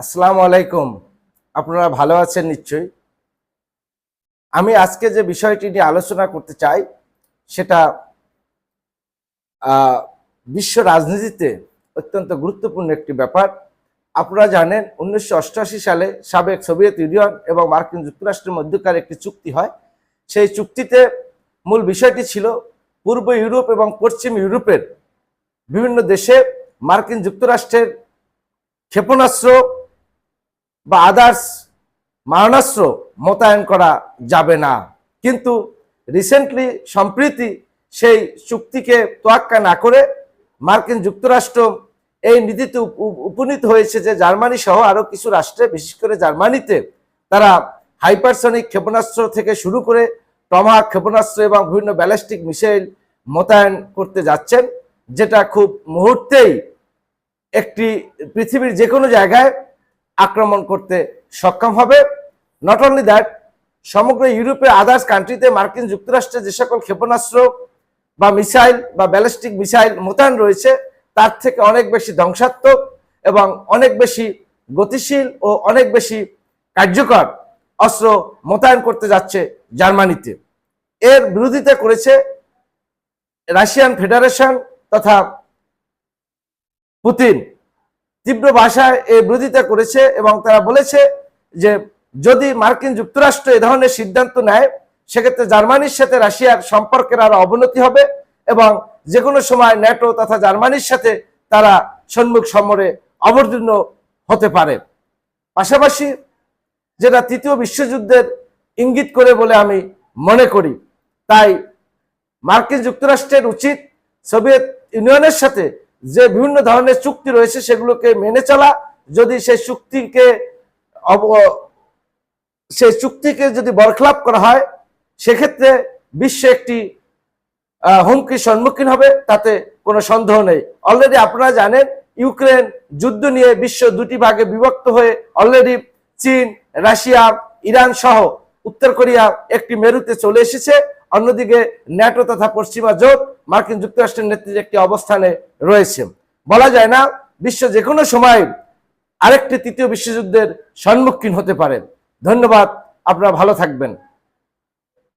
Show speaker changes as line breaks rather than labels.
আসসালামু আলাইকুম। আপনারা ভালো আছেন নিশ্চয়ই। আমি আজকে যে বিষয়টি নিয়ে আলোচনা করতে চাই সেটা বিশ্ব রাজনীতিতে অত্যন্ত গুরুত্বপূর্ণ একটি ব্যাপার। আপনারা জানেন 1988 সালে সাবেক সোভিয়েত ইউনিয়ন এবং মার্কিন যুক্তরাষ্ট্রের মধ্যকার একটি চুক্তি হয়। সেই চুক্তিতে মূল বিষয়টি ছিল পূর্ব ইউরোপ এবং পশ্চিম ইউরোপের বিভিন্ন দেশে মার্কিন যুক্তরাষ্ট্রের ক্ষেপণাস্ত্র বা আদার্স মারণাস্ত্র মোতায়েন করা যাবে না। কিন্তু সম্প্রতি সেই চুক্তিকে তোয়াক্কা না করে মার্কিন যুক্তরাষ্ট্র এই নীতিতে উপনীত হয়েছে যে জার্মানি সহ আরো কিছু রাষ্ট্রে, বিশেষ করে জার্মানিতে, তারা হাইপারসনিক ক্ষেপণাস্ত্র থেকে শুরু করে টমাহক ক্ষেপণাস্ত্র এবং বিভিন্ন ব্যালিস্টিক মিসাইল মোতায়েন করতে যাচ্ছেন, যেটা খুব মুহূর্তেই একটি পৃথিবীর যে কোনো জায়গায় আক্রমণ করতে সক্ষম হবে। নট অনলি দ্যাট, সমগ্র ইউরোপের আদার্স কান্ট্রিতে মার্কিন যুক্তরাষ্ট্রে যে সকল ক্ষেপণাস্ত্র বা মিসাইল বা ব্যালিস্টিক মিসাইল মোতায়েন রয়েছে তার থেকে অনেক বেশি ধ্বংসাত্মক এবং অনেক বেশি গতিশীল ও অনেক বেশি কার্যকর অস্ত্র মোতায়েন করতে যাচ্ছে জার্মানিতে। এর বিরোধিতা করেছে রাশিয়ান ফেডারেশন তথা পুতিন। তীব্র ভাষায় এর বিরোধিতা করেছে এবং তারা বলেছে যে যদি মার্কিন যুক্তরাষ্ট্র এ ধরনের সিদ্ধান্ত নেয় সেক্ষেত্রে জার্মানির সাথে রাশিয়ার সম্পর্কের আরো অবনতি হবে এবং যে কোনো সময় ন্যাটো তথা জার্মানির সাথে তারা সম্মুখ সমরে অবতীর্ণ হতে পারে। পাশাপাশি যেটা তৃতীয় বিশ্বযুদ্ধের ইঙ্গিত করে বলে আমি মনে করি, তাই মার্কিন যুক্তরাষ্ট্রের উচিত সোভিয়েত ইউনিয়নের সাথে যে বিভিন্ন ধরনের চুক্তি রয়েছে সেগুলোকে মেনে চলা। যদি সেই চুক্তিকে যদি বরখলাপ করা হয় সেক্ষেত্রে বিশ্ব একটি হুমকির সম্মুখীন হবে, তাতে কোনো সন্দেহ নেই। অলরেডি আপনারা জানেন ইউক্রেন যুদ্ধ নিয়ে বিশ্ব দুটি ভাগে বিভক্ত হয়ে অলরেডি চীন, রাশিয়া, ইরান সহ উত্তর কোরিয়া একটি মেরুতে চলে এসেছে। অন্যদিকে ন্যাটো তথা পশ্চিমা জোট মার্কিন যুক্তরাষ্ট্রের নেতৃত্বে একটি অবস্থানে রয়েছে। বলা যায় না, বিশ্ব যে কোনো সময় আরেকটি তৃতীয় বিশ্বযুদ্ধের সম্মুখীন হতে পারে। ধন্যবাদ, আপনারা ভালো থাকবেন।